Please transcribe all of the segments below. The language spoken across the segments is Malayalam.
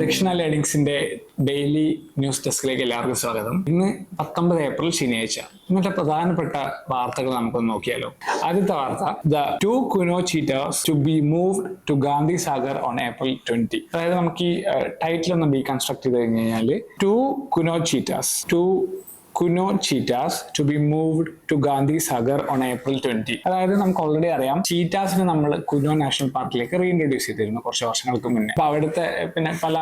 ദക്ഷിണ ലേണിംഗ്സിന്റെ ഡെയിലി ന്യൂസ് ഡെസ്കിലേക്ക് എല്ലാവർക്കും സ്വാഗതം. ഇന്ന് 19 ഏപ്രിൽ ശനിയാഴ്ച. ഇന്നത്തെ പ്രധാനപ്പെട്ട വാർത്തകൾ നമുക്കൊന്ന് നോക്കിയാലോ. ആദ്യത്തെ വാർത്ത, the 2 Kuno cheetahs to be moved to Gandhi Sagar on April 20. അതായത് നമുക്ക് ഈ ടൈറ്റിൽ ഒന്ന് ഡീകൺസ്ട്രക്ട് ചെയ്ത് കഴിഞ്ഞ് കഴിഞ്ഞാൽ 2 Kuno cheetahs to be moved to Gandhi Sagar on April 20. അതായത് നമുക്ക് ഓൾറെഡി അറിയാം, ചീറ്റാസിനെ നമ്മൾ കുനോ നാഷണൽ പാർക്കിലേക്ക് റീഇൻട്രൊഡ്യൂസ് ചെയ്തിരുന്നു കുറച്ച് വർഷങ്ങൾക്ക് മുന്നേ. അപ്പൊ അവിടുത്തെ പിന്നെ പല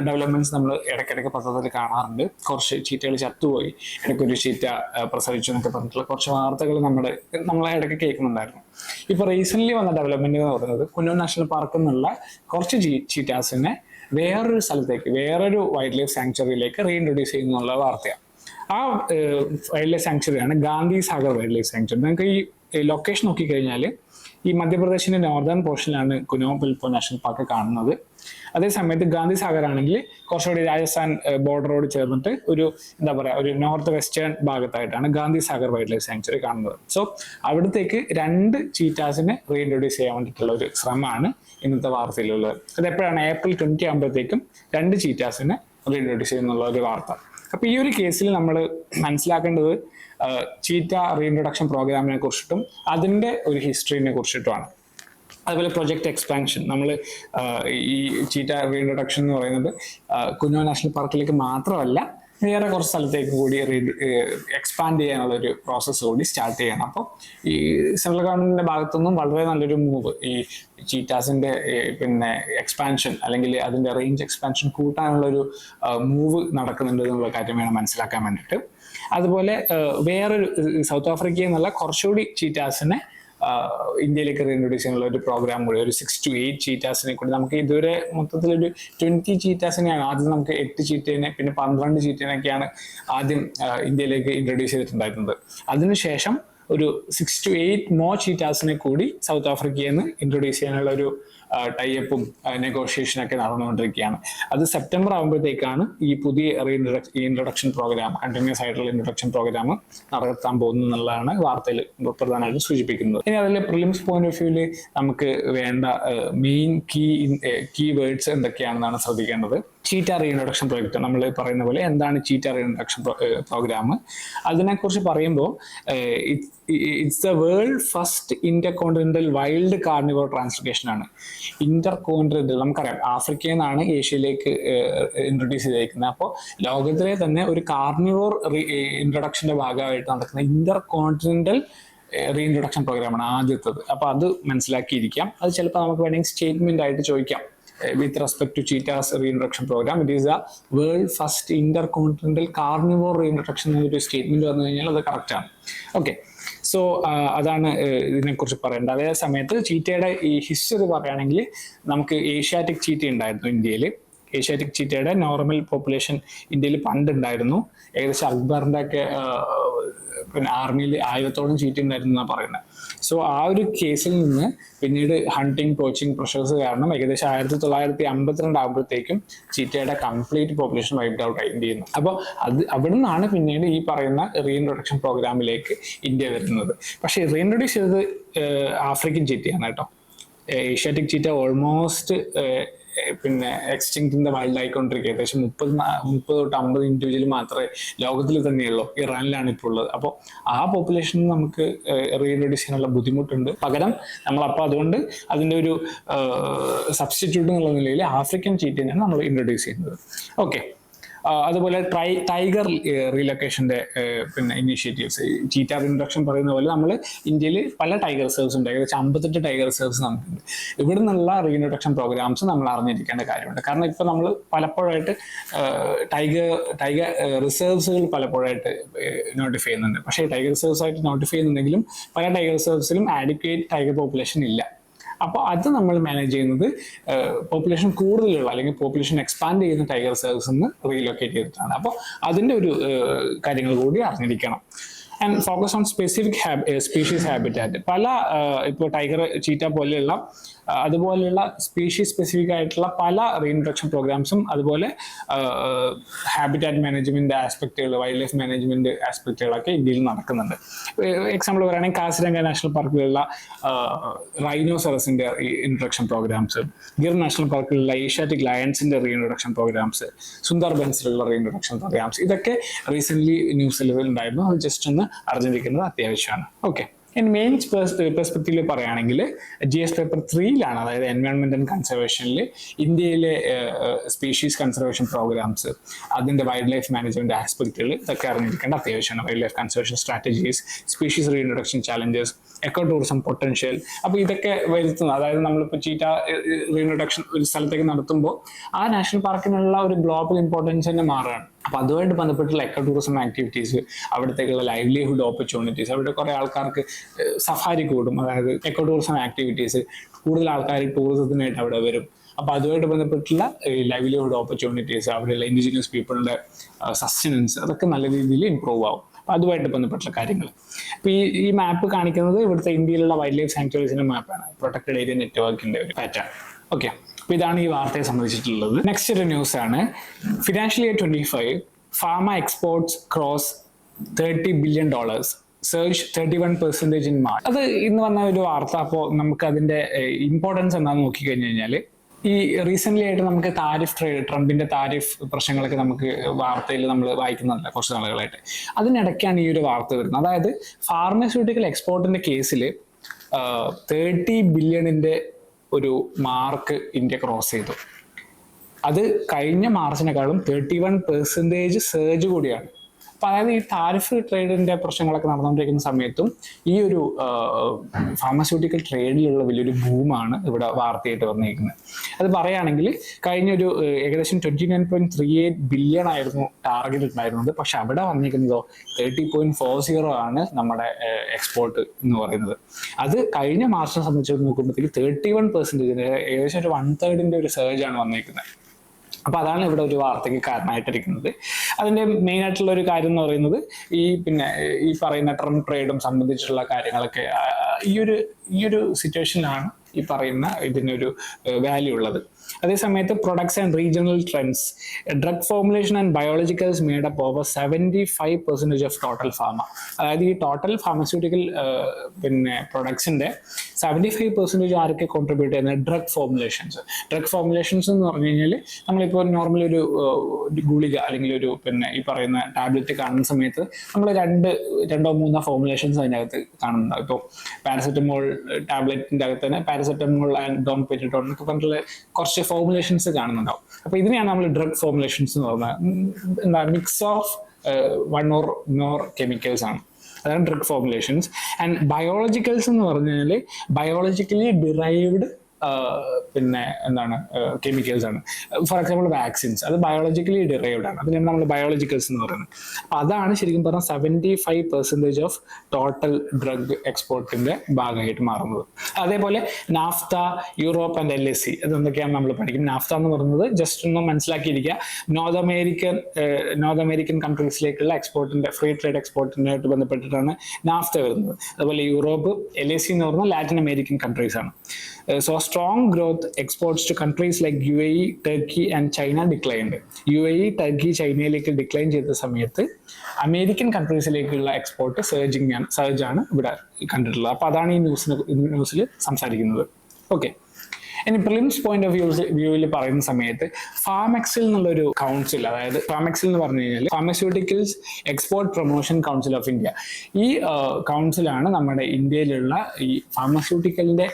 ഡെവലപ്മെന്റ്സ് നമ്മൾ ഇടയ്ക്കിടയ്ക്ക് പത്രത്തിൽ കാണാറുണ്ട്. കുറച്ച് ചീറ്റകൾ ചത്തുപോയി, ഇടയ്ക്കൊരു ചീറ്റ പ്രസവിച്ചു എന്നൊക്കെ പറഞ്ഞിട്ടുള്ള കുറച്ച് വാർത്തകൾ നമ്മളെ ഇടയ്ക്ക് കേൾക്കുന്നുണ്ടായിരുന്നു. ഇപ്പൊ റീസെന്റ് വന്ന ഡെവലപ്മെന്റ് എന്ന് പറയുന്നത് കുനോ നാഷണൽ പാർക്കിൽ നിന്നുള്ള കുറച്ച് ചീറ്റാസിനെ വേറൊരു സ്ഥലത്തേക്ക്, വേറൊരു വൈൽഡ് ലൈഫ് സാങ്ച്വറിയിലേക്ക് റീഇൻട്രൊഡ്യൂസ് ചെയ്യുന്നുള്ള വാർത്തയാണ്. ആ വൈൽഡ് ലൈഫ് സാങ്ച്വറിയാണ് Gandhi Sagar wild life sanctuary. നിങ്ങൾക്ക് ഈ ലൊക്കേഷൻ നോക്കിക്കഴിഞ്ഞാൽ ഈ മധ്യപ്രദേശിന്റെ നോർത്തേൺ പോർഷനിലാണ് കുനോ പിൽപ്പോ നാഷണൽ പാർക്ക് കാണുന്നത്. അതേസമയത്ത് ഗാന്ധി സാഗർ ആണെങ്കിൽ കുറച്ചുകൂടി രാജസ്ഥാൻ ബോർഡറോട് ചേർന്നിട്ട് ഒരു ഒരു നോർത്ത് വെസ്റ്റേൺ ഭാഗത്തായിട്ടാണ് Gandhi Sagar wild life sanctuary കാണുന്നത്. സോ അവിടത്തേക്ക് 2 ചീറ്റാസിനെ റീഇൻട്രൊഡ്യൂസ് ചെയ്യാൻ വേണ്ടിയിട്ടുള്ള ഒരു ശ്രമമാണ് ഇന്നത്തെ വാർത്തയിലുള്ളത്. അത് എപ്പോഴാണ്? ഏപ്രിൽ 20 ആകുമ്പോഴത്തേക്കും 2 ചീറ്റാസിനെ റീഇൻട്രൊഡ്യൂസ് ചെയ്യുന്നുള്ള ഒരു വാർത്ത. അപ്പൊ ഈ ഒരു കേസിൽ നമ്മൾ മനസ്സിലാക്കേണ്ടത് ചീറ്റ റീഇൻട്രൊഡക്ഷൻ പ്രോഗ്രാമിനെ കുറിച്ചിട്ടും അതിന്റെ ഒരു ഹിസ്റ്ററിനെ കുറിച്ചിട്ടുമാണ്. അതുപോലെ പ്രൊജക്ട് എക്സ്പാൻഷൻ, നമ്മൾ ഈ ചീറ്റ റീഇൻട്രൊഡക്ഷൻ എന്ന് പറയുന്നത് കുനോ നാഷണൽ പാർക്കിലേക്ക് മാത്രമല്ല, വേറെ കുറച്ച് സ്ഥലത്തേക്ക് കൂടി എക്സ്പാൻഡ് ചെയ്യാനുള്ള ഒരു പ്രോസസ്സ് കൂടി സ്റ്റാർട്ട് ചെയ്യണം. അപ്പോൾ ഈ സെൻട്രൽ ഗവൺമെന്റിന്റെ ഭാഗത്തുനിന്നും വളരെ നല്ലൊരു മൂവ് ഈ ചീറ്റാസിന്റെ പിന്നെ എക്സ്പാൻഷൻ അല്ലെങ്കിൽ അതിന്റെ റേഞ്ച് എക്സ്പാൻഷൻ കൂട്ടാനുള്ള ഒരു മൂവ് നടക്കുന്നുണ്ട് എന്നുള്ള കാര്യം വേണം മനസ്സിലാക്കാൻ വേണ്ടിയിട്ട്. അതുപോലെ വേറൊരു സൗത്ത് ആഫ്രിക്കയിൽ നിന്നുള്ള കുറച്ചുകൂടി ചീറ്റാസിനെ ഇന്ത്യയിലേക്ക് റീഇൻട്രൊഡ്യൂസ് ചെയ്യാനുള്ള ഒരു പ്രോഗ്രാം കൂടി, ഒരു 6 to 8 ചീറ്റാസിനെ കൂടി. നമുക്ക് ഇതുവരെ മൊത്തത്തിലൊരു 20 ചീറ്റാസിനെയാണ് ആദ്യം, നമുക്ക് 8 ചീറ്റേനെ പിന്നെ 12 ചീറ്റേനൊക്കെയാണ് ആദ്യം ഇന്ത്യയിലേക്ക് ഇൻട്രൊഡ്യൂസ് ചെയ്തിട്ടുണ്ടായിരുന്നത്. അതിനുശേഷം ഒരു 6 to 8 more ചീറ്റാസിനെ കൂടി സൗത്ത് ആഫ്രിക്കയിൽ നിന്ന് ഇൻട്രൊഡ്യൂസ് ചെയ്യാനുള്ള ഒരു ടൈപ്പും നെഗോഷിയേഷനൊക്കെ നടന്നുകൊണ്ടിരിക്കുകയാണ്. അത് സെപ്റ്റംബർ ആകുമ്പോഴത്തേക്കാണ് ഈ പുതിയ ഇൻട്രൊഡക്ഷൻ പ്രോഗ്രാം, കണ്ടിന്യൂസ് ആയിട്ടുള്ള ഇൻട്രൊഡക്ഷൻ പ്രോഗ്രാം നടത്താൻ പോകുന്നു എന്നുള്ളതാണ് വാർത്തയിൽ പ്രധാനമായിട്ടും സൂചിപ്പിക്കുന്നത്. ഇനി അതിൽ പ്രിലിംസ് പോയിന്റ് ഓഫ് വ്യൂവിൽ നമുക്ക് വേണ്ട മെയിൻ കീ വേർഡ്സ് എന്തൊക്കെയാണെന്നാണ് ശ്രദ്ധിക്കേണ്ടത്. ചീറ്റ റീഇൻട്രൊഡക്ഷൻ പ്രോജക്റ്റ്, നമ്മൾ പറയുന്ന പോലെ എന്താണ് ചീറ്റ റീഇൻട്രൊഡക്ഷൻ പ്രോഗ്രാം? അതിനെക്കുറിച്ച് പറയുമ്പോൾ it's the world first intercontinental wild carnivore translocation ആണ്. ഇന്റർകോണ്ടിനെന്റൽ നമുക്കറിയാം, ആഫ്രിക്കയിൽ നിന്നാണ് ഏഷ്യയിലേക്ക് ഇൻട്രൊഡ്യൂസ് ചെയ്തിരിക്കുന്നത്. അപ്പോൾ ലോകത്തിലെ തന്നെ ഒരു കാർണിവോർ ഇൻട്രൊഡക്ഷന്റെ ഭാഗമായിട്ട് നടക്കുന്ന ഇന്റർകോണ്ടിനെന്റൽ റീഇൻട്രൊഡക്ഷൻ പ്രോഗ്രാമാണ് ആദ്യത്തത്. അപ്പൊ അത് മനസ്സിലാക്കിയിരിക്കാം. അത് ചിലപ്പോൾ നമുക്ക് വേണമെങ്കിൽ സ്റ്റേറ്റ്മെന്റ് ആയിട്ട് ചോദിക്കാം. With respect to cheetah's reintroduction program, it is the world first intercontinental carnivore reintroduction എന്നൊരു സ്റ്റേറ്റ്മെന്റ് വന്നു കഴിഞ്ഞാൽ അത് കറക്റ്റ് ആണ്. ഓക്കെ, സോ അതാണ് ഇതിനെക്കുറിച്ച് പറയേണ്ടത്. അതേ സമയത്ത് ചീറ്റയുടെ ഈ ഹിസ്റ്ററി പറയുകയാണെങ്കിൽ നമുക്ക് ഏഷ്യാറ്റിക് ചീറ്റ ഉണ്ടായിരുന്നു ഇന്ത്യയിൽ. ഏഷ്യാറ്റിക് ചീറ്റയുടെ നോർമൽ പോപ്പുലേഷൻ ഇന്ത്യയിൽ പണ്ടുണ്ടായിരുന്നു. ഏകദേശം അക്ബറിന്റെ ഒക്കെ പിന്നെ ആർമിയിൽ 1000-ഓളം ചീറ്റ ഉണ്ടായിരുന്നു എന്നാണ് പറയുന്നത്. സോ ആ ഒരു കേസിൽ നിന്ന് പിന്നീട് ഹണ്ടിങ് പോച്ചിങ് പ്രഷേഴ്സ് കാരണം ഏകദേശം 1952 ആകുമ്പോഴത്തേക്കും ചീറ്റയുടെ കംപ്ലീറ്റ് പോപ്പുലേഷൻ വൈപ്ഡ് ഔട്ട് ആയി ഇന്ത്യയിൽ നിന്ന്. അപ്പോൾ അവിടെ നിന്നാണ് പിന്നീട് ഈ പറയുന്ന റീഇൻട്രൊഡക്ഷൻ പ്രോഗ്രാമിലേക്ക് ഇന്ത്യ വരുന്നത്. പക്ഷേ റീഇൻട്രൊഡ്യൂസ് ചെയ്തത് ആഫ്രിക്കൻ ചീറ്റയാണ് കേട്ടോ. ഏഷ്യാറ്റിക് ചീറ്റ ഓൾമോസ്റ്റ് പിന്നെ എക്സ്റ്റിങ്ക്റ്റിന്റെ വൈൽഡ് ആയിക്കൊണ്ടിരിക്കുക. ഏകദേശം 30 to 50 ഇൻഡിവിജ്വൽ മാത്രമേ ലോകത്തിൽ തന്നെയുള്ളൂ. ഇറാനിലാണ് ഇപ്പോൾ ഉള്ളത്. അപ്പോൾ ആ പോപ്പുലേഷൻ നമുക്ക് റീഇൻട്രൊഡ്യൂസ് ചെയ്യാനുള്ള ബുദ്ധിമുട്ടുണ്ട്. പകരം നമ്മളപ്പോൾ അതുകൊണ്ട് അതിൻ്റെ ഒരു സബ്സ്റ്റിറ്റ്യൂട്ട് എന്നുള്ള നിലയിൽ ആഫ്രിക്കൻ ചീറ്റയാണ് നമ്മൾ ഇൻട്രൊഡ്യൂസ് ചെയ്യുന്നത്. ഓക്കെ, അതുപോലെ ടൈഗർ റീലൊക്കേഷന്റെ പിന്നെ ഇനീഷ്യേറ്റീവ്സ്, ചീറ്റ റീഇൻട്രൊഡക്ഷൻ പറയുന്ന പോലെ നമ്മൾ ഇന്ത്യയിൽ പല ടൈഗർ റിസർവ്സ് ഉണ്ട്. ഏകദേശം 58 ടൈഗർ റിസർവ്സ് നമുക്കുണ്ട്. ഇവിടെ നിന്നുള്ള റീഇൻട്രൊഡക്ഷൻ പ്രോഗ്രാംസ് നമ്മൾ അറിഞ്ഞിരിക്കേണ്ട കാര്യമുണ്ട്. കാരണം ഇപ്പോൾ നമ്മൾ പലപ്പോഴായിട്ട് ടൈഗർ റിസർവ്സുകൾ പലപ്പോഴായിട്ട് നോട്ടിഫൈ ചെയ്യുന്നുണ്ട്. പക്ഷേ ടൈഗർ റിസർവ്സ് ആയിട്ട് നോട്ടിഫൈ ചെയ്യുന്നുണ്ടെങ്കിലും പല ടൈഗർ റിസർവ്സിലും ആഡിക്വേറ്റ് ടൈഗർ പോപ്പുലേഷൻ ഇല്ല. അപ്പോൾ അത് നമ്മൾ മാനേജ് ചെയ്യുന്നത് പോപ്പുലേഷൻ കൂടുതലുള്ള അല്ലെങ്കിൽ പോപ്പുലേഷൻ എക്സ്പാൻഡ് ചെയ്യുന്ന ടൈഗർ റിസർവ്സ് നിന്ന് റീലൊക്കേറ്റ് ചെയ്തിട്ടാണ്. അപ്പോൾ അതിൻ്റെ ഒരു കാര്യങ്ങൾ കൂടി അറിഞ്ഞിരിക്കണം. And focus on specific species habitat. പല ഇപ്പോൾ ടൈഗർ, ചീറ്റ പോലെയുള്ള അതുപോലെയുള്ള സ്പീഷീസ് സ്പെസിഫിക് ആയിട്ടുള്ള പല റീഇൻട്രൊഡക്ഷൻ പ്രോഗ്രാംസും അതുപോലെ ഹാബിറ്റാറ്റ് മാനേജ്മെന്റ് ആസ്പെക്റ്റുകൾ, വൈൽഡ് ലൈഫ് മാനേജ്മെന്റ് ആസ്പെക്റ്റുകളൊക്കെ ഇന്ത്യയിൽ നടക്കുന്നുണ്ട്. എക്സാമ്പിൾ പറയുകയാണെങ്കിൽ കാസിരംഗ നാഷണൽ പാർക്കിലുള്ള റൈനോസറസിന്റെ ഇൻട്രൊഡക്ഷൻ പ്രോഗ്രാംസ്, ഗിർ നാഷണൽ പാർക്കിലുള്ള ഏഷ്യാറ്റിക് ലയൺസിന്റെ റീഇൻട്രൊഡക്ഷൻ പ്രോഗ്രാംസ്, സുന്ദർബൻസിലുള്ള റീഇൻട്രൊഡക്ഷൻ പ്രോഗ്രാംസ്, ഇതൊക്കെ റീസെന്റ് ന്യൂസിൽ ഉണ്ടായിരുന്നു. അത് ജസ്റ്റ് ഒന്ന് അറിഞ്ഞിരിക്കുന്നത് അത്യാവശ്യമാണ്. ഓക്കെ, ഇൻ മെയിൻ പെർസ്പെക്റ്റീവിൽ പറയുകയാണെങ്കിൽ GS പേപ്പർ 3-ലാണ്, അതായത് എൻവയോൺമെന്റ് ആൻഡ് കൺസർവേഷനിൽ ഇന്ത്യയിലെ സ്പീഷീസ് കൺസർവേഷൻ പ്രോഗ്രാംസ്, അതിന്റെ വൈൽഡ് ലൈഫ് മാനേജ്മെന്റ് ആസ്പെക്റ്റുകൾ ഇതൊക്കെ അറിഞ്ഞിരിക്കേണ്ട അത്യാവശ്യമാണ്. Wildlife conservation strategies, species reintroduction challenges, ecotourism potential. അപ്പോൾ ഇതൊക്കെ വരുത്തുന്നത്, അതായത് നമ്മളിപ്പോൾ ചീറ്റ റീഇൻട്രൊഡക്ഷൻ ഒരു സ്ഥലത്തേക്ക് നടത്തുമ്പോൾ ആ നാഷണൽ പാർക്കിനുള്ള ഒരു ഗ്ലോബൽ ഇമ്പോർട്ടൻസ് തന്നെ മാറുകയാണ്. അപ്പൊ അതുമായിട്ട് ബന്ധപ്പെട്ടുള്ള എക്കോ ടൂറിസം ആക്ടിവിറ്റീസ്, അവിടത്തേക്കുള്ള ലൈവ്ലിഹുഡ് ഓപ്പർച്യൂണിറ്റീസ്, അവിടെ കുറെ ആൾക്കാർക്ക് സഫാരി കൂടും, അതായത് എക്കോ ടൂറിസം ആക്ടിവിറ്റീസ്, കൂടുതൽ ആൾക്കാർ ടൂറിസത്തിനായിട്ട് അവിടെ വരും. അപ്പൊ അതുമായിട്ട് ബന്ധപ്പെട്ടുള്ള ലൈവ്ലിഹുഡ് ഓപ്പർച്യൂണിറ്റീസ്, അവിടെയുള്ള ഇൻഡിജിനിയസ് പീപ്പിളിന്റെ സസ്റ്റനൻസ്, അതൊക്കെ നല്ല രീതിയിൽ ഇംപ്രൂവ് ആവും. അപ്പൊ അതുമായിട്ട് ബന്ധപ്പെട്ടുള്ള കാര്യങ്ങൾ. അപ്പൊ ഈ മാപ്പ് കാണിക്കുന്നത് ഇവിടുത്തെ ഇന്ത്യയിലുള്ള വൈൽഡ് ലൈഫ് സാങ്ച്വറീസിന്റെ മാപ്പാണ്, പ്രൊട്ടക്റ്റഡ് ഏരിയ നെറ്റ്വർക്കിന്റെ ഒരു പാറ്റേൺ. ഓക്കെ, അപ്പൊ ഇതാണ് ഈ വാർത്തയെ സംബന്ധിച്ചിട്ടുള്ളത്. നെക്സ്റ്റ് ഒരു ന്യൂസ് ആണ്. Financial year 25 pharma exports cross $30 billion, surge 31% in March. അത് ഇന്ന് വന്ന ഒരു വാർത്ത. അപ്പോൾ നമുക്ക് അതിന്റെ ഇമ്പോർട്ടൻസ് എന്താണെന്ന് നോക്കിക്കഴിഞ്ഞു കഴിഞ്ഞാൽ, ഈ റീസെന്റ് ആയിട്ട് നമുക്ക് ട്രംപിന്റെ താരിഫ് പ്രശ്നങ്ങളൊക്കെ നമുക്ക് വാർത്തയിൽ നമ്മൾ വായിക്കുന്നില്ല കുറച്ച് നാളുകളായിട്ട്. അതിനിടയ്ക്കാണ് ഈ ഒരു വാർത്ത വരുന്നത്. അതായത് ഫാർമസ്യൂട്ടിക്കൽ എക്സ്പോർട്ടിന്റെ കേസിൽ 30 ബില്യണിന്റെ ഒരു മാർക്ക് ഇന്ത്യ ക്രോസ് ചെയ്തു. അത് കഴിഞ്ഞ മാർച്ചിനെക്കാളും 31% സർജ് കൂടിയാണ്. അപ്പൊ അതായത് ഈ താരിഫ് ട്രേഡിന്റെ പ്രശ്നങ്ങളൊക്കെ നടന്നുകൊണ്ടിരിക്കുന്ന സമയത്തും ഈ ഒരു ഫാർമസ്യൂട്ടിക്കൽ ട്രേഡിലുള്ള വലിയൊരു ബൂമാണ് ഇവിടെ വാർത്തയായിട്ട് വന്നിരിക്കുന്നത്. അത് പറയുകയാണെങ്കിൽ കഴിഞ്ഞൊരു ഏകദേശം 29.38 ബില്യൺ ആയിരുന്നു ടാർഗറ്റ് ഉണ്ടായിരുന്നത്. പക്ഷെ അവിടെ വന്നിരിക്കുന്നതോ 30.40 ആണ് നമ്മുടെ എക്സ്പോർട്ട് എന്ന് പറയുന്നത്. അത് കഴിഞ്ഞ മാർച്ചിനെ സംബന്ധിച്ച് നോക്കുമ്പോഴത്തേക്ക് 31%, ഏകദേശം ഒരു 1/3 ഒരു സർജ് ആണ് വന്നിരിക്കുന്നത്. അപ്പൊ അതാണ് ഇവിടെ ഒരു വാർത്തയ്ക്ക് കാരണമായിട്ടിരിക്കുന്നത്. അതിന്റെ മെയിൻ ആയിട്ടുള്ള ഒരു കാര്യം എന്ന് പറയുന്നത് ഈ പറയുന്ന ട്രംപ് ട്രേഡും സംബന്ധിച്ചുള്ള കാര്യങ്ങളൊക്കെ ഈ ഒരു സിറ്റുവേഷനിലാണ് ഈ പറയുന്ന ഇതിനൊരു വാല്യൂ ഉള്ളത്. അതേസമയത്ത് products and regional trends, drug formulation and biologicals made up over 75% of total pharma. അതായത് ഈ ടോട്ടൽ ഫാർമസ്യൂട്ടിക്കൽ പ്രൊഡക്ട്സിന്റെ 75% ആരൊക്കെ കോൺട്രിബ്യൂട്ട് ചെയ്യുന്നത്? ഡ്രഗ് ഫോർമുലേഷൻസ് എന്ന് പറഞ്ഞു കഴിഞ്ഞാൽ നമ്മളിപ്പോൾ നോർമലി ഒരു ഗുളിക അല്ലെങ്കിൽ ഒരു ഈ പറയുന്ന ടാബ്ലറ്റ് കാണുന്ന സമയത്ത് നമ്മൾ രണ്ടോ മൂന്നോ ഫോർമുലേഷൻസ് അതിനകത്ത് കാണുന്നുണ്ടാവും. ഇപ്പോൾ പാരസെറ്റമോൾ ടാബ്ലറ്റിന്റെ അകത്ത് തന്നെ പാരസെറ്റമോൾ ആൻഡ് ഡോംപെറ്റിഡോൺ എന്നൊക്കെ പറഞ്ഞിട്ടുള്ള കുറച്ച് ഫോർമുലേഷൻസ് കാണുന്നുണ്ടാവും. അപ്പൊ ഇതിനെയാണ് നമ്മൾ ഡ്രഗ് ഫോർമുലേഷൻസ് എന്ന് പറഞ്ഞാൽ. എന്താ, mix of one or more chemicals ആണ്, അതാണ് ഡ്രഗ് ഫോർമുലേഷൻസ്. ആൻഡ് ബയോളജിക്കൽസ് എന്ന് പറഞ്ഞാൽ ബയോളജിക്കലി ഡിറൈവ്ഡ് കെമിക്കൽസ് ആണ്. ഫോർ എക്സാമ്പിൾ വാക്സിൻസ്, അത് ബയോളജിക്കലി ഡിറൈവ്ഡ് ആണ്, അതിനാണ് നമ്മൾ ബയോളജിക്കൽസ് എന്ന് പറയുന്നത്. അപ്പൊ അതാണ് ശരിക്കും പറഞ്ഞാൽ 75% ഓഫ് ടോട്ടൽ ഡ്രഗ് എക്സ്പോർട്ടിന്റെ ഭാഗമായിട്ട് മാറുന്നത്. അതേപോലെ നാഫ്ത, യൂറോപ്പ് ആൻഡ് LSE, അതെന്തൊക്കെയാണ് നമ്മൾ പഠിക്കും. നാഫ്ത എന്ന് പറയുന്നത് ജസ്റ്റ് ഒന്ന് മനസ്സിലാക്കിയിരിക്കുക, നോർത്ത് അമേരിക്കൻ കൺട്രീസിലേക്കുള്ള എക്സ്പോർട്ടിന്റെ, ഫ്രീ ട്രേഡ് എക്സ്പോർട്ടിനായിട്ട് ബന്ധപ്പെട്ടിട്ടാണ് നാഫ്ത വരുന്നത്. അതുപോലെ യൂറോപ്പ്, LSE എന്ന് പറയുന്നത് ലാറ്റിൻ അമേരിക്കൻ കൺട്രീസ് ആണ്. So strong growth exports to countries like UAE, Turkey and China declined. UAE, Turkey, ചൈനയിലേക്ക് ഡിക്ലൈൻ ചെയ്ത സമയത്ത് അമേരിക്കൻ കൺട്രീസിലേക്കുള്ള എക്സ്പോർട്ട് സർജ് ആണ് ഇവിടെ കണ്ടിട്ടുള്ളത്. അപ്പൊ അതാണ് ഈ ന്യൂസിൽ സംസാരിക്കുന്നത്. ഓക്കെ, ഇനി പ്രിലിംസ് പോയിന്റ് ഓഫ് വ്യൂവിൽ പറയുന്ന സമയത്ത് ഫാർമെക്സിൽ എന്നുള്ളൊരു കൗൺസിൽ, അതായത് ഫാർമെക്സിൽ എന്ന് പറഞ്ഞു കഴിഞ്ഞാൽ pharmaceuticals export Promotion Council of India. ഈ കൗൺസിലാണ് നമ്മുടെ ഇന്ത്യയിലുള്ള ഈ ഫാർമസ്യൂട്ടിക്കലിന്റെ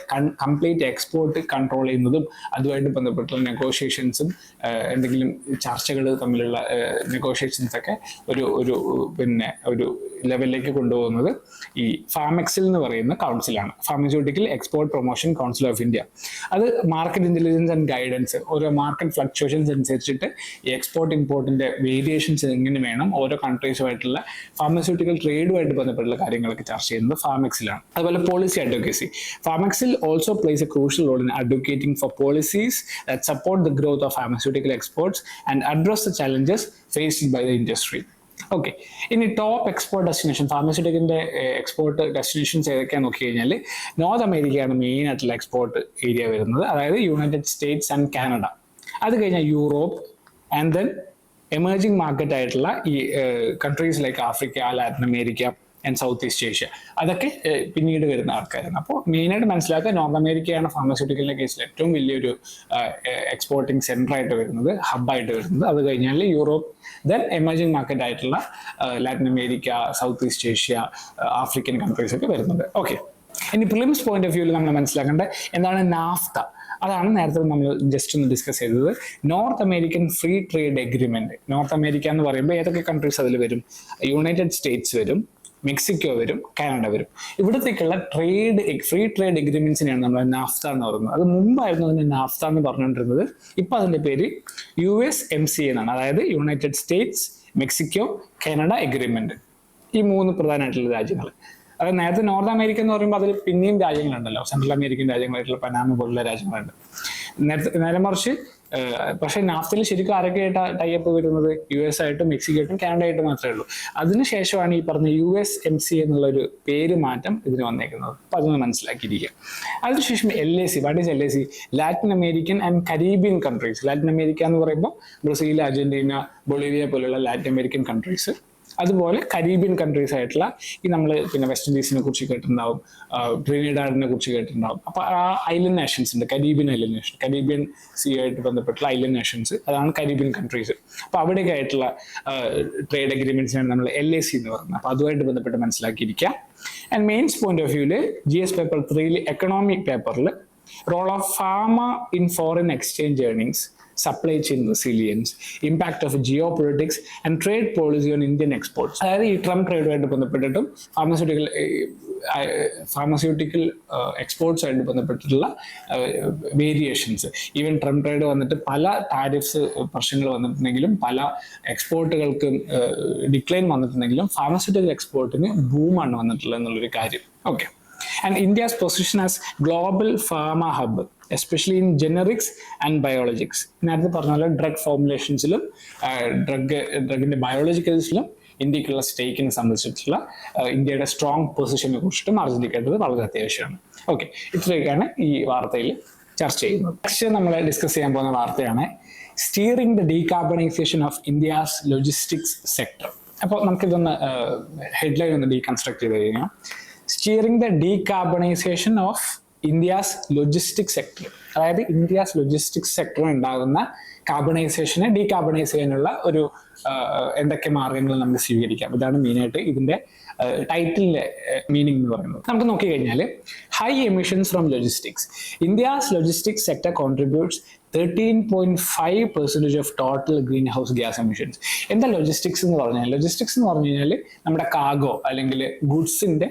കംപ്ലീറ്റ് എക്സ്പോർട്ട് കൺട്രോൾ ചെയ്യുന്നതും അതുമായിട്ട് ബന്ധപ്പെട്ടുള്ള നെഗോഷിയേഷൻസും എന്തെങ്കിലും ചർച്ചകൾ തമ്മിലുള്ള നെഗോഷിയേഷൻസ് ഒക്കെ ഒരു ലെവലിലേക്ക് കൊണ്ടുപോകുന്നത് ഈ ഫാർമെക്സിൽ എന്ന് പറയുന്ന കൗൺസിലാണ്, Pharmaceutical Export Promotion Council of India. അത് മാർക്കറ്റ് ഇന്റലിജൻസ് ആൻഡ് ഗൈഡൻസ്, ഓരോ മാർക്കറ്റ് ഫ്ലക്ച്വേഷൻസ് അനുസരിച്ചിട്ട് ഈ എക്സ്പോർട്ട് ഇമ്പോർട്ടിന്റെ വേരിയേഷൻസ് എങ്ങനെ വേണം, ഓരോ കൺട്രീസുമായിട്ടുള്ള ഫാർമസ്യൂട്ടിക്കൽ ട്രേഡുമായിട്ട് ബന്ധപ്പെട്ടുള്ള കാര്യങ്ങളൊക്കെ ചർച്ച ചെയ്യുന്നത് ഫാർമെക്സിലാണ്. അതുപോലെ പോളിസി അഡ്വക്കസി, ഫാർമെക്സിൽ also plays a crucial role in advocating for policies that support the growth of pharmaceutical exports and address the challenges faced by the industry. Okay, ഇനി ടോപ്പ് എക്സ്പോർട്ട് ഡെസ്റ്റിനേഷൻ ഫാർമസ്യൂട്ടിക്കലിന്റെ എക്സ്പോർട്ട് ഡെസ്റ്റിനേഷൻസ് ഏതൊക്കെയാന്ന് നോക്കി കഴിഞ്ഞാൽ നോർത്ത് അമേരിക്കയാണ് മെയിൻ ആയിട്ടുള്ള എക്സ്പോർട്ട് ഏരിയ വരുന്നത്, അതായത് യുണൈറ്റഡ് സ്റ്റേറ്റ്സ് ആൻഡ് കാനഡ. അത് കഴിഞ്ഞാൽ Europe, and then emerging market ആയിട്ടുള്ള ഈ countries like Africa, Latin America and south east Asia, അതൊക്കെ പിന്നീട് വരുന്ന ആൾക്കാരാണ്. അപ്പോൾ മെയിനായിട്ട് മനസ്സിലാക്കുക നോർത്ത് അമേരിക്കയാണ് ഫാർമസ്യൂട്ടിക്കലിന്റെ കേസിൽ ഏറ്റവും വലിയൊരു എക്സ്പോർട്ടിംഗ് സെന്റർ ആയിട്ട് വരുന്നത്, ഹബ്ബായിട്ട് വരുന്നത്. അത് കഴിഞ്ഞാൽ യൂറോപ്പ്, ദെൻ എമർജിംഗ് മാർക്കറ്റ് ആയിട്ടുള്ള Latin America, south east Asia, African countries ഒക്കെ വരുന്നത്. ഓക്കെ, ഇനി പ്രിലിംസ് പോയിന്റ് ഓഫ് വ്യൂവിൽ നമ്മൾ മനസ്സിലാക്കേണ്ട എന്താണ് നാഫ്ത. അതാണ് നേരത്തെ നമ്മൾ ജസ്റ്റ് ഒന്ന് ഡിസ്കസ് ചെയ്തത്. North American free trade agreement. North America എന്ന് പറയുമ്പോൾ ഏതൊക്കെ കൺട്രീസ് അതിൽ വരും? യുണൈറ്റഡ് സ്റ്റേറ്റ്സ് വരും, മെക്സിക്കോ വരും, കാനഡ വരും. ഇവിടത്തേക്കുള്ള ഫ്രീ ട്രേഡ് എഗ്രിമെന്റ്സിനെയാണ് നമ്മൾ നാഫ്ത എന്ന് പറയുന്നത്. അത് മുമ്പായിരുന്നു അതിന് നാഫ്ത എന്ന് പറഞ്ഞുകൊണ്ടിരുന്നത്. ഇപ്പൊ അതിന്റെ പേര് USMCA എന്നാണ്, അതായത് United States, Mexico, Canada agreement. ഈ 3 പ്രധാനമായിട്ടുള്ള രാജ്യങ്ങൾ. അത് നേരത്തെ നോർത്ത് അമേരിക്ക എന്ന് പറയുമ്പോൾ അതിൽ പിന്നെയും രാജ്യങ്ങളുണ്ടല്ലോ, സെൻട്രൽ അമേരിക്കൻ രാജ്യങ്ങളായിട്ടുള്ള പനാമ പോലുള്ള രാജ്യങ്ങളുണ്ട്. നേരെ മറിച്ച് പക്ഷേ നാഫ്തയിൽ ശരിക്കും ആരൊക്കെയായിട്ട് ടൈപ്പ് വരുന്നത്? US ആയിട്ടും മെക്സിക്കോ ആയിട്ടും കാനഡ ആയിട്ടും മാത്രമേ ഉള്ളൂ. അതിനുശേഷമാണ് ഈ പറഞ്ഞ USMCA എന്നുള്ളൊരു പേര് മാറ്റം ഇതിന് വന്നേക്കുന്നത്. അപ്പൊ അതൊന്ന് മനസ്സിലാക്കിയിരിക്കുക. അതിനുശേഷം LAC. What is LAC? Latin American and Caribbean countries. Latin America എന്ന് പറയുമ്പോൾ ബ്രസീൽ, അർജന്റീന, ബൊളീവിയ പോലുള്ള ലാറ്റിൻ അമേരിക്കൻ കൺട്രീസ്. അതുപോലെ കരീബിയൻ കൺട്രീസ് ആയിട്ടുള്ള ഈ നമ്മൾ പിന്നെ വെസ്റ്റ് ഇൻഡീസിനെ കുറിച്ച് കേട്ടിട്ടുണ്ടാവും, ട്രിനിഡാഡിനെ കുറിച്ച് കേട്ടിട്ടുണ്ടാവും. അപ്പൊ ആ ഐലൻഡ് നേഷൻസ് ഉണ്ട്, Caribbean island nation, Caribbean sea ആയിട്ട് ബന്ധപ്പെട്ടുള്ള ഐലൻഡ് നേഷൻസ്, അതാണ് കരീബിയൻ കൺട്രീസ്. അപ്പൊ അവിടെയൊക്കെ ആയിട്ടുള്ള ട്രേഡ് അഗ്രിമെന്റ്സിനാണ് നമ്മൾ LAC എന്ന് പറയുന്നത്. അപ്പൊ അതുമായിട്ട് ബന്ധപ്പെട്ട് മനസ്സിലാക്കിയിരിക്കുക. ആൻഡ് മെയിൻസ് പോയിന്റ് ഓഫ് വ്യൂവിൽ GS പേപ്പർ 3 എക്കണോമിക് പേപ്പറിൽ role of pharma in foreign exchange earnings, supply chain resilience, impact of geopolitics and trade policy on Indian exports. അതായത് ഈ ട്രംപ് ട്രേഡുമായിട്ട് ബന്ധപ്പെട്ടിട്ടും ഫാർമസ്യൂട്ടിക്കൽ എക്സ്പോർട്സ് ആയിട്ട് ബന്ധപ്പെട്ടിട്ടുള്ള വേരിയേഷൻസ്. ഈവൻ ട്രംപ് ട്രേഡ് വന്നിട്ട് പല ടാരിഫ്സ് പ്രശ്നങ്ങൾ വന്നിട്ടുണ്ടെങ്കിലും, പല എക്സ്പോർട്ടുകൾക്കും ഡിക്ലൈൻ വന്നിട്ടുണ്ടെങ്കിലും, ഫാർമസ്യൂട്ടിക്കൽ എക്സ്പോർട്ടിന് ബൂമാണ് വന്നിട്ടുള്ളത് എന്നുള്ളൊരു കാര്യം. Okay, and India's position as global pharma hub, especially in generics and biologics. നേരത്തെ പറഞ്ഞ പോലെ ഡ്രഗ് ഫോർമുലേഷൻസിലും ഡ്രഗിന്റെ ബയോളജിക്കൽസിലും ഇന്ത്യക്കുള്ള സ്റ്റേക്കിനെ സംബന്ധിച്ചിട്ടുള്ള ഇന്ത്യയുടെ സ്ട്രോങ് പൊസിഷനെ കുറിച്ചിട്ടും അറിഞ്ഞിരിക്കേണ്ടത് വളരെ അത്യാവശ്യമാണ്. ഓക്കെ, ഇത്രയൊക്കെയാണ് ഈ വാർത്തയിൽ ചർച്ച ചെയ്യുന്നത്. നെക്സ്റ്റ് നമ്മൾ ഡിസ്കസ് ചെയ്യാൻ പോകുന്ന വാർത്തയാണ് steering the decarbonisation of India's logistics sector. അപ്പോൾ നമുക്കിതൊന്ന് ഹെഡ്ലൈൻ ഒന്ന് ഡീകൺസ്ട്രക്ട് ചെയ്ത് കഴിഞ്ഞാൽ, steering the decarbonisation of India's logistic sector, അതായത് ഇന്ത്യാസ് ലോജിസ്റ്റിക്സ് സെക്ടറിൽ ഉണ്ടാകുന്ന കാർബണൈസേഷനെ ഡീകാർബണൈസ് ചെയ്യാനുള്ള ഒരു എന്തൊക്കെ മാർഗങ്ങൾ നമുക്ക് സ്വീകരിക്കാം. ഇതാണ് മെയിനായിട്ട് ഇതിന്റെ ടൈറ്റിലിന്റെ മീനിങ് എന്ന് പറയുന്നത്. നമുക്ക് നോക്കിക്കഴിഞ്ഞാൽ high emissions from logistics. India's logistics sector contributes 13.5% of total green house gas emissions. എന്താ ലോജിസ്റ്റിക്സ് എന്ന് പറഞ്ഞാൽ? ലോജിസ്റ്റിക്സ് എന്ന് പറഞ്ഞു കഴിഞ്ഞാൽ നമ്മുടെ കാർഗോ അല്ലെങ്കിൽ ഗുഡ്സിന്റെ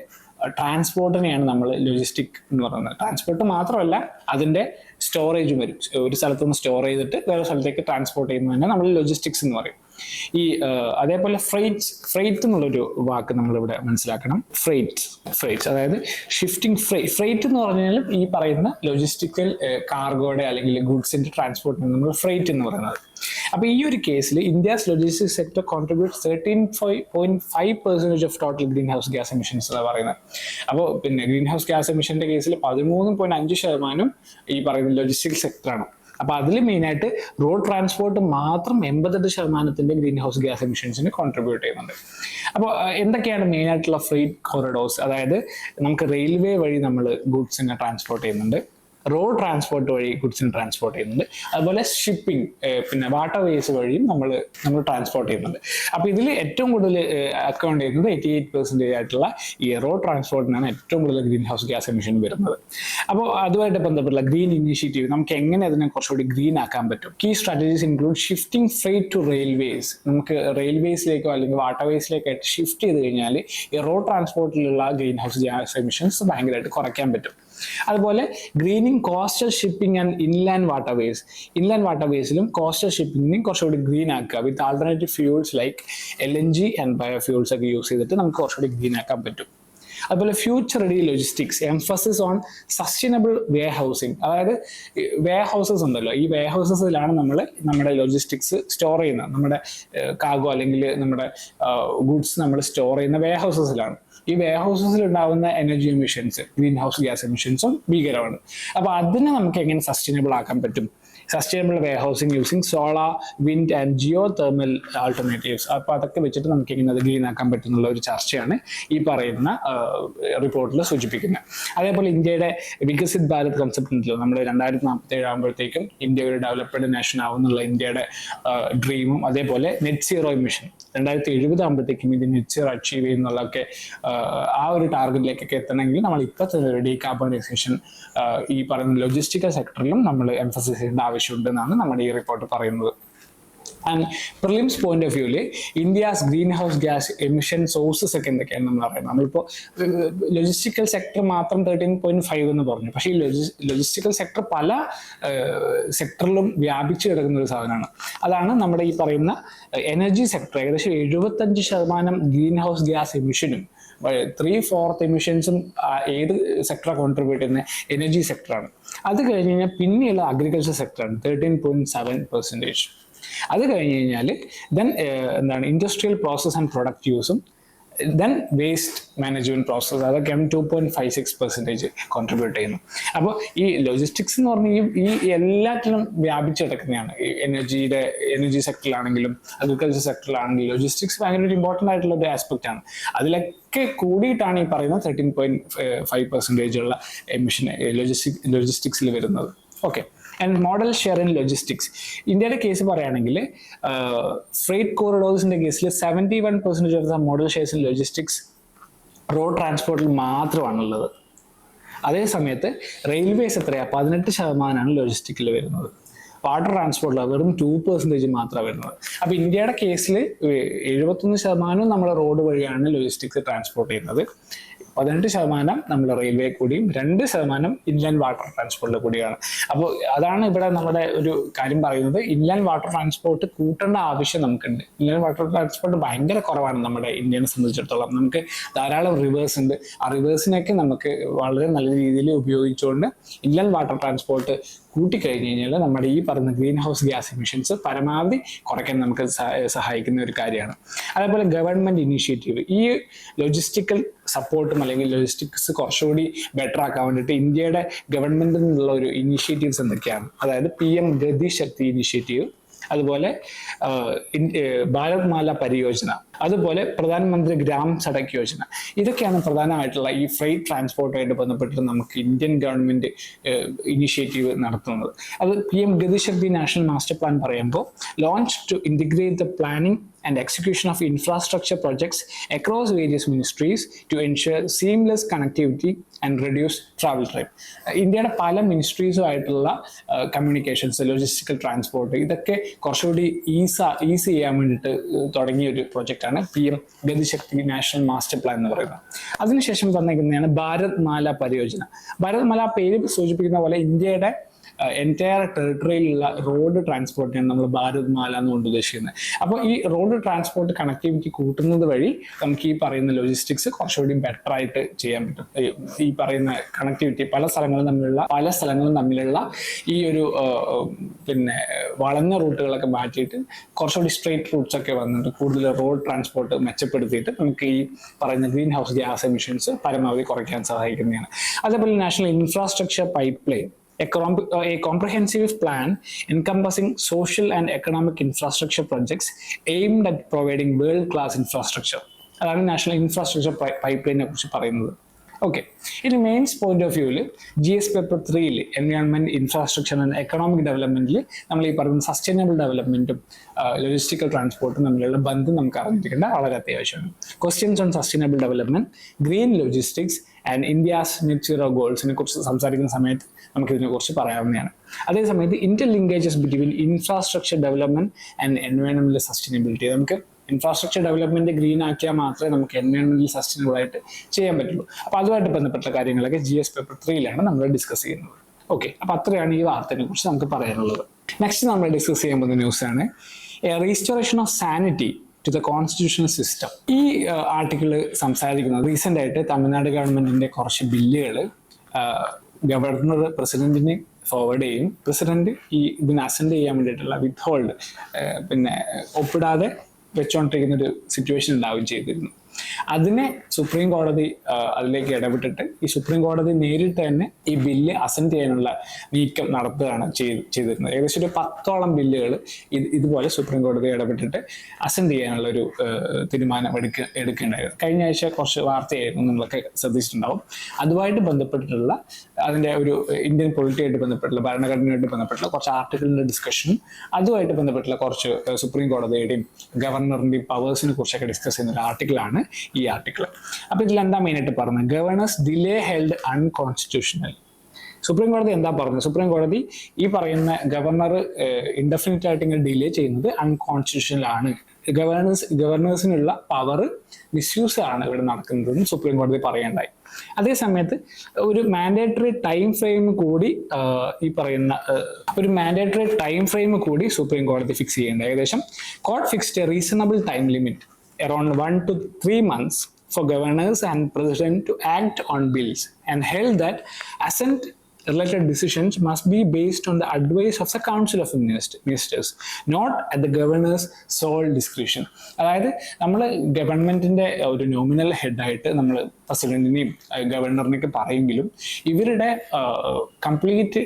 ട്രാൻസ്പോർട്ടിനെയാണ് നമ്മൾ ലോജിസ്റ്റിക് എന്ന് പറയുന്നത്. ട്രാൻസ്പോർട്ട് മാത്രമല്ല, അതിന്റെ സ്റ്റോറേജും വരും. ഒരു സ്ഥലത്തുനിന്ന് സ്റ്റോർ ചെയ്തിട്ട് വേറെ സ്ഥലത്തേക്ക് ട്രാൻസ്പോർട്ട് ചെയ്യുന്നതന്നെ നമ്മൾ ലോജിസ്റ്റിക്സ് എന്ന് പറയും. ഈ അതേപോലെ ഫ്രൈറ്റ് എന്നുള്ളൊരു വാക്ക് നമ്മളിവിടെ മനസ്സിലാക്കണം. ഫ്രൈറ്റ്സ് അതായത് ഷിഫ്റ്റിംഗ് ഫ്രൈറ്റ് എന്ന് പറഞ്ഞാൽ ഈ പറയുന്ന ലോജിസ്റ്റിക്കൽ കാർഗോയുടെ അല്ലെങ്കിൽ ഗുഡ്സിന്റെ ട്രാൻസ്പോർട്ടിന് നമ്മൾ ഫ്രൈറ്റ് എന്ന് പറയുന്നത്. അപ്പൊ ഈ ഒരു കേസിൽ India's logistic sector contribute 13.5% of total green house gas emissions എന്ന് പറയുന്നത്. അപ്പോൾ പിന്നെ ഗ്രീൻ ഹൗസ് ഗ്യാസ് എമിഷന്റെ കേസിൽ 13.5% ഈ പറയുന്ന ലോജിസ്റ്റിക് സെക്ടറാണ്. അപ്പൊ അതിൽ മെയിനായിട്ട് റോഡ് ട്രാൻസ്പോർട്ട് മാത്രം 88% ഗ്രീൻ ഹൗസ് ഗ്യാസ് എമിഷൻസിന് കോൺട്രിബ്യൂട്ട് ചെയ്യുന്നുണ്ട്. അപ്പോൾ എന്തൊക്കെയാണ് മെയിനായിട്ടുള്ള ഫ്രീറ്റ് കോറിഡോർസ്? അതായത് നമുക്ക് റെയിൽവേ വഴി നമ്മൾ ഗുഡ്സിനെ ട്രാൻസ്പോർട്ട് ചെയ്യുന്നുണ്ട്, റോഡ് ട്രാൻസ്പോർട്ട് വഴി ഗുഡ്സിന് ട്രാൻസ്പോർട്ട് ചെയ്യുന്നുണ്ട്, അതുപോലെ ഷിപ്പിംഗ് പിന്നെ വാട്ടർ വേസ് വഴിയും നമ്മൾ ട്രാൻസ്പോർട്ട് ചെയ്യുന്നുണ്ട്. അപ്പോൾ ഇതിൽ ഏറ്റവും കൂടുതൽ അക്കൗണ്ട് ചെയ്യുന്നത് 88% ആയിട്ടുള്ള ഈ റോഡ് ട്രാൻസ്പോർട്ടിനാണ് ഏറ്റവും കൂടുതൽ ഗ്രീൻ ഹൗസ് ഗ്യാസ് എമിഷൻ വരുന്നത്. അപ്പോൾ അതുമായിട്ട് ബന്ധപ്പെട്ടുള്ള ഗ്രീൻ ഇനീഷ്യേറ്റീവ്, നമുക്ക് എങ്ങനെ അതിനെ കുറച്ചുകൂടി ഗ്രീൻ ആക്കാൻ പറ്റും? Key strategies include shifting freight to railways. നമുക്ക് റെയിൽവേസിലേക്കോ അല്ലെങ്കിൽ വാട്ടർ വേസിലേക്കോ ആയിട്ട് ഷിഫ്റ്റ് ചെയ്ത് കഴിഞ്ഞാൽ ഈ റോഡ് ട്രാൻസ്പോർട്ടിലുള്ള ഗ്രീൻ ഹൗസ് ഗ്യാസ് എമിഷൻസ് ഭയങ്കരമായിട്ട് കുറയ്ക്കാൻ പറ്റും. അതുപോലെ greening coastal shipping and inland വാട്ടർവേസിലും കോസ്റ്റൽ ഷിപ്പിംഗിനെയും കുറച്ചുകൂടി ഗ്രീൻ ആക്കുക with alternative fuels like LNG and biofuels ഒക്കെ യൂസ് ചെയ്തിട്ട് നമുക്ക് കുറച്ചുകൂടി ഗ്രീൻ ആക്കാൻ പറ്റും. അതുപോലെ future ready logistics, emphasis on sustainable warehousing. അതായത് വേ ഹൗസസ് ഉണ്ടല്ലോ, ഈ വേ ഹൗസസിലാണ് നമ്മൾ നമ്മുടെ ലോജിസ്റ്റിക്സ് സ്റ്റോർ ചെയ്യുന്നത്. നമ്മുടെ കാർഗോ അല്ലെങ്കിൽ നമ്മുടെ ഗുഡ്സ് നമ്മൾ സ്റ്റോർ ചെയ്യുന്ന വേ ഹൗസസിലാണ്. ഈ വേ ഹൗസസിൽ ഉണ്ടാകുന്ന energy emissions, greenhouse gas എമിഷൻസും ഭീകരമാണ്. അപ്പോൾ അതിനെ നമുക്ക് എങ്ങനെ സസ്റ്റൈനബിൾ ആക്കാൻ പറ്റും? Sustainable warehousing using solar, wind and geothermal alternatives. അപ്പോൾ അതൊക്കെ വെച്ചിട്ട് നമുക്ക് എങ്ങനെ അത് ഗ്രീൻ ആക്കാൻ പറ്റുന്നുള്ള ഒരു ചർച്ചയാണ് ഈ പറയുന്ന റിപ്പോർട്ടിൽ സൂചിപ്പിക്കുന്നത്. അതേപോലെ ഇന്ത്യയുടെ വികസിത് ഭാരത് കൺസെപ്റ്റ് ഉണ്ടല്ലോ, നമ്മൾ 2047 ആകുമ്പോഴത്തേക്കും ഇന്ത്യ ഒരു ഡെവലപ്ഡ് നേഷൻ ആവുന്നുള്ള ഇന്ത്യയുടെ ഡ്രീമും, അതേപോലെ നെറ്റ് സീറോ എമിഷൻ 2070 ആകുമ്പോഴത്തേക്കും ഇത് നെറ്റ് സീറോ അച്ചീവ് ചെയ്യുന്നുള്ളതൊക്കെ ആ ഒരു ടാർഗറ്റിലേക്കൊക്കെ എത്തണമെങ്കിൽ നമ്മൾ ഇപ്പോൾ തന്നെ ഡീകാർബണൈസേഷൻ ഈ പറയുന്ന ലോജിസ്റ്റിക്കൽ സെക്ടറിലും നമ്മൾ എംഫസൈസ് ചെയ്യേണ്ട ആവശ്യമുണ്ടെന്നാണ് നമ്മുടെ ഈ റിപ്പോർട്ട് പറയുന്നത്. ആൻഡ് പ്രിലിംസ് പോയിന്റ് ഓഫ് വ്യൂവിൽ India's green house gas emission sources ഒക്കെ എന്തൊക്കെയാണ് നമ്മൾ പറയുന്നത്. നമ്മളിപ്പോൾ ലോജിസ്റ്റിക്കൽ സെക്ടർ മാത്രം 13.5 എന്ന് പറഞ്ഞു. പക്ഷേ ഈ ലോജിസ്റ്റിക്കൽ സെക്ടർ പല സെക്ടറിലും വ്യാപിച്ചു കിടക്കുന്ന ഒരു സാധനമാണ്. അതാണ് നമ്മുടെ ഈ പറയുന്ന എനർജി സെക്ടർ. ഏകദേശം 75% ഗ്രീൻ ഹൗസ് ഗ്യാസ് എമിഷനും 3/4 എമിഷൻസും ഏത് സെക്ടറാണ് കോൺട്രിബ്യൂട്ട് ചെയ്യുന്നത്? എനർജി സെക്ടറാണ്. അത് കഴിഞ്ഞ് കഴിഞ്ഞാൽ പിന്നെയുള്ള അഗ്രികൾച്ചർ സെക്ടറാണ് 13.7%. അത് കഴിഞ്ഞ് കഴിഞ്ഞാൽ എന്താണ് ഇൻഡസ്ട്രിയൽ പ്രോസസ് ആൻഡ് പ്രൊഡക്റ്റ് യൂസും ദെൻ വേസ്റ്റ് മാനേജ്മെന്റ് പ്രോസസ്, അതൊക്കെയാണ് 2.56% കോൺട്രിബ്യൂട്ട് ചെയ്യുന്നു. അപ്പോൾ ഈ ലോജിസ്റ്റിക്സ് എന്ന് പറഞ്ഞാൽ ഈ എല്ലാറ്റിലും വ്യാപിച്ചു കിടക്കുന്നതാണ്. ഈ എനർജി സെക്ടറിലാണെങ്കിലും അഗ്രികൾച്ചർ സെക്ടറിലാണെങ്കിലും ലോജിസ്റ്റിക്സ് ഭയങ്കര ഒരു ഇമ്പോർട്ടൻ്റ് ആയിട്ടുള്ള ഒരു ആസ്പെക്റ്റ് ആണ്. അതിലൊക്കെ കൂടിയിട്ടാണ് ഈ പറയുന്ന 13.5% ഉള്ള എമിഷൻ ലോജിസ്റ്റിക്സിൽ വരുന്നത്. Okay. And modal share in logistics. ഇന്ത്യയുടെ കേസ് പറയുകയാണെങ്കിൽ ഫ്രൈറ്റ് കോറിഡോഴ്സിന്റെ കേസിൽ 71% of the modal shares in logistics road ട്രാൻസ്പോർട്ടിൽ മാത്രമാണുള്ളത്. അതേ സമയത്ത് റെയിൽവേസ് എത്രയാണ്? 18% ലോജിസ്റ്റിക്കിൽ വരുന്നത്. വാട്ടർ ട്രാൻസ്പോർട്ടിൽ വെറും 2% മാത്രമാണ് വരുന്നത്. അപ്പോൾ ഇന്ത്യയുടെ കേസിൽ 71% നമ്മൾ റോഡ് വഴിയാണ് ലോജിസ്റ്റിക്സ് ട്രാൻസ്പോർട്ട് ചെയ്യുന്നത്, 18% നമ്മൾ റെയിൽവേ കൂടിയും 2% ഇൻലാൻഡ് വാട്ടർ ട്രാൻസ്പോർട്ടിൽ കൂടിയാണ്. അപ്പോൾ അതാണ് ഇവിടെ നമ്മുടെ ഒരു കാര്യം പറയുന്നത്. ഇൻലാൻഡ് വാട്ടർ ട്രാൻസ്പോർട്ട് കൂട്ടേണ്ട ആവശ്യം നമുക്കുണ്ട്. ഇൻലാൻഡ് വാട്ടർ ട്രാൻസ്പോർട്ട് ഭയങ്കര കുറവാണ് നമ്മുടെ ഇന്ത്യനെ സംബന്ധിച്ചിടത്തോളം. നമുക്ക് ധാരാളം റിവേഴ്സ് ഉണ്ട്. ആ റിവേഴ്സിനൊക്കെ നമുക്ക് വളരെ നല്ല രീതിയിൽ ഉപയോഗിച്ചുകൊണ്ട് ഇൻലാൻഡ് വാട്ടർ ട്രാൻസ്പോർട്ട് കൂട്ടിക്കഴിഞ്ഞ് കഴിഞ്ഞാൽ നമ്മുടെ ഈ പറയുന്ന ഗ്രീൻ ഹൗസ് ഗ്യാസ് എമിഷൻസ് പരമാവധി കുറയ്ക്കാൻ നമുക്ക് സഹായിക്കുന്ന ഒരു കാര്യമാണ്. അതേപോലെ ഗവൺമെന്റ് ഇനീഷ്യേറ്റീവ്, ഈ ലോജിസ്റ്റിക്കൽ സപ്പോർട്ടും അല്ലെങ്കിൽ ലോജിസ്റ്റിക്സ് കുറച്ചുകൂടി ബെറ്റർ ആക്കാൻ വേണ്ടിയിട്ട് ഇന്ത്യയുടെ ഗവൺമെന്റിൽ നിന്നുള്ള ഒരു ഇനീഷ്യേറ്റീവ്സ് എന്തൊക്കെയാണ്? അതായത് PM ഗതി ശക്തി ഇനീഷ്യേറ്റീവ്, അതുപോലെ ഭാരത് മാല പരിയോജന, അതുപോലെ പ്രധാനമന്ത്രി ഗ്രാം സഡക് യോജന. ഇതൊക്കെയാണ് പ്രധാനമായിട്ടുള്ള ഈ ഫ്രൈറ്റ് ട്രാൻസ്പോർട്ടുമായിട്ട് ബന്ധപ്പെട്ട് നമുക്ക് ഇന്ത്യൻ ഗവൺമെന്റ് ഇനിഷ്യേറ്റീവ് നടത്തുന്നത്. അത് PM Gati Shakti national master plan പറയുമ്പോൾ launch to integrate the planning and execution of infrastructure projects across various ministries to ensure seamless connectivity and reduce travel time. ഇന്ത്യയുടെ പല മിനിസ്ട്രീസുമായിട്ടുള്ള കമ്മ്യൂണിക്കേഷൻസ്, ലോജിസ്റ്റിക്കൽ ട്രാൻസ്പോർട്ട്, ഇതൊക്കെ കുറച്ചുകൂടി ഈസി ചെയ്യാൻ വേണ്ടിയിട്ട് തുടങ്ങിയ ഒരു പ്രൊജക്റ്റാണ് PM Gati Shakti national master plan എന്ന് പറയുന്നത്. അതിനുശേഷം തന്നിരിക്കുന്നതാണ് ഭാരത് മാല പരിയോജന. ഭാരത് മാല പേര് സൂചിപ്പിക്കുന്ന പോലെ ഇന്ത്യയുടെ എൻറ്റയർ ടെറിട്ടറിയിലുള്ള റോഡ് ട്രാൻസ്പോർട്ടിനാണ് നമ്മൾ ഭാരത് മാല എന്നുകൊണ്ട് ഉദ്ദേശിക്കുന്നത്. അപ്പോൾ ഈ റോഡ് ട്രാൻസ്പോർട്ട് കണക്ടിവിറ്റി കൂട്ടുന്നത് വഴി നമുക്ക് ഈ പറയുന്ന ലോജിസ്റ്റിക്സ് കുറച്ചുകൂടി ബെറ്റർ ആയിട്ട് ചെയ്യാൻ പറ്റും. ഈ പറയുന്ന കണക്ടിവിറ്റി പല സ്ഥലങ്ങളും തമ്മിലുള്ള ഈ ഒരു വളഞ്ഞ റൂട്ടുകളൊക്കെ മാറ്റിയിട്ട് കുറച്ചുകൂടി സ്ട്രെയിറ്റ് റൂട്ട്സ് ഒക്കെ വന്നിട്ട് കൂടുതൽ റോഡ് ട്രാൻസ്പോർട്ട് മെച്ചപ്പെടുത്തിയിട്ട് നമുക്ക് ഈ പറയുന്ന ഗ്രീൻ ഹൗസ് ഗ്യാസ് എമിഷൻസ് പരമാവധി കുറയ്ക്കാൻ സഹായിക്കുന്നതാണ്. അതേപോലെ national Infrastructure pipe line, a comprehensive plan encompassing social and economic infrastructure projects aimed at providing world-class infrastructure. അതാണ് നാഷണൽ ഇൻഫ്രാസ്ട്രക്ചർ പൈപ്പ് ലൈനെ കുറിച്ച് പറയുന്നത്. ഓക്കെ. ഇനി മെയിൻസ് പോയിന്റ് ഓഫ് വ്യൂവിൽ GS paper 3 environment, infrastructure and economic ഡെവലപ്മെന്റിൽ നമ്മൾ ഈ പറയുന്ന സസ്റ്റൈനബിൾ ഡെവലപ്മെന്റും ലോജിസ്റ്റിക്കൽ ട്രാൻസ്പോർട്ടും തമ്മിലുള്ള ബന്ധം നമുക്ക് അറിഞ്ഞിരിക്കേണ്ട വളരെ അത്യാവശ്യമാണ്. Questions on sustainable development, green logistics and India's net zero ഗോൾസിനെ കുറിച്ച് സംസാരിക്കുന്ന സമയത്ത് നമുക്ക് ഇതിനെക്കുറിച്ച് പറയാവുന്നതാണ്. അതേസമയത്ത് interlinkages between infrastructure development and എൻവയോൺമെന്റൽ സസ്റ്റൈനബിലിറ്റി. നമുക്ക് ഇൻഫ്രാസ്ട്രക്ചർ ഡെവലപ്മെന്റ് ഗ്രീൻ ആക്കിയാൽ മാത്രമേ നമുക്ക് എൻവയോൺമെന്റൽ സസ്റ്റൈനബിൾ ആയിട്ട് ചെയ്യാൻ പറ്റുള്ളൂ. അപ്പോൾ അതുമായിട്ട് ബന്ധപ്പെട്ട കാര്യങ്ങളൊക്കെ GS പേപ്പർ 3 നമ്മൾ ഡിസ്കസ് ചെയ്യുന്നത്. ഓക്കെ. അപ്പോൾ അത്രയാണ് ഈ വാർത്തയെ കുറിച്ച് നമുക്ക് പറയാനുള്ളത്. നെക്സ്റ്റ് നമ്മൾ ഡിസ്കസ് ചെയ്യാൻ പോകുന്ന ന്യൂസാണ് restoration of sanity to the constitutional system. ഈ ആർട്ടിക്കിൾ സംസാരിക്കുന്നത് റീസെന്റ് ആയിട്ട് തമിഴ്നാട് ഗവൺമെന്റിന്റെ കുറച്ച് ബില്ലുകൾ ഗവർണർ പ്രസിഡന്റിന് ഫോർവേഡ് ചെയ്യും. പ്രസിഡന്റ് ഇതിന് അസെൻഡ് ചെയ്യാൻ വേണ്ടിയിട്ടുള്ള വിത്ത്ഹോൾഡ് പിന്നെ ഒപ്പിടാതെ വെച്ചുകൊണ്ടിരിക്കുന്ന ഒരു സിറ്റുവേഷൻ ഉണ്ടാവുകയും ചെയ്തിരുന്നു. അതിനെ സുപ്രീം കോടതി അതിലേക്ക് ഇടപെട്ടിട്ട് ഈ സുപ്രീം കോടതി നേരിട്ട് തന്നെ ഈ ബില്ല് അസെൻഡ് ചെയ്യാനുള്ള നീക്കം നടത്തുകയാണ് ചെയ്തിരുന്നത്. ഏകദേശം ഒരു 10ഓളം ബില്ലുകൾ ഇതുപോലെ സുപ്രീം കോടതി ഇടപെട്ടിട്ട് അസെൻഡ് ചെയ്യാനുള്ള ഒരു തീരുമാനം എടുക്കേണ്ടായിരുന്നു. കഴിഞ്ഞ ആഴ്ച കുറച്ച് വാർത്തയായിരുന്നു, നമ്മളൊക്കെ ശ്രദ്ധിച്ചിട്ടുണ്ടാവും. അതുമായിട്ട് ബന്ധപ്പെട്ടിട്ടുള്ള അതിൻ്റെ ഒരു ഇന്ത്യൻ പൊളിറ്റിയായിട്ട് ബന്ധപ്പെട്ടുള്ള ഭരണഘടനയായിട്ട് ബന്ധപ്പെട്ടുള്ള കുറച്ച് ആർട്ടിക്കിളിൻ്റെ ഡിസ്കഷനും അതുമായിട്ട് ബന്ധപ്പെട്ടുള്ള കുറച്ച് സുപ്രീം കോടതിയുടെയും ഗവർണറിൻ്റെയും പവേഴ്സിനെ കുറിച്ചൊക്കെ ഡിസ്കസ് ചെയ്യുന്ന ഒരു ആർട്ടിക്കിളാണ് ഈ ആർട്ടിക്കിൾ. അപ്പൊ ഇതിൽ എന്താ മെയിനായിട്ട് പറഞ്ഞത്? Governor's delay held unconstitutional. Supreme കോടതി എന്താ പറഞ്ഞത്? സുപ്രീം കോടതി ഈ പറയുന്ന ഗവർണർ ഇൻഡെഫിനിറ്റ് ആയിട്ട് ഇങ്ങനെ ഡിലേ ചെയ്യുന്നത് അൺകോൺസ്റ്റിറ്റ്യൂഷണൽ ആണ്, ഗവർണേഴ്സിനുള്ള പവർ മിസ്യൂസ് ആണ് ഇവിടെ നടക്കുന്നതെന്ന് സുപ്രീം കോടതി പറയേണ്ടായി. അതേ സമയത്ത് ഒരു മാൻഡേറ്ററി ടൈം ഫ്രെയിം കൂടി സുപ്രീം കോടതി ഫിക്സ് ചെയ്യേണ്ടത്. ഏകദേശം court fixed A reasonable time limit around 1 to 3 months for governors and president to act on bills and held that assent related decisions must be based on the advice of the council of ministers, not at the governor's sole discretion. അതായത് നമ്മൾ ഗവൺമെന്റിന്റെ ഒരു നോമിനൽ ഹെഡായിട്ട് നമ്മൾ പ്രസിഡന്റിനെയും ഗവർണറിനെയൊക്കെ പറയുമെങ്കിലും ഇവരുടെ കംപ്ലീറ്റ്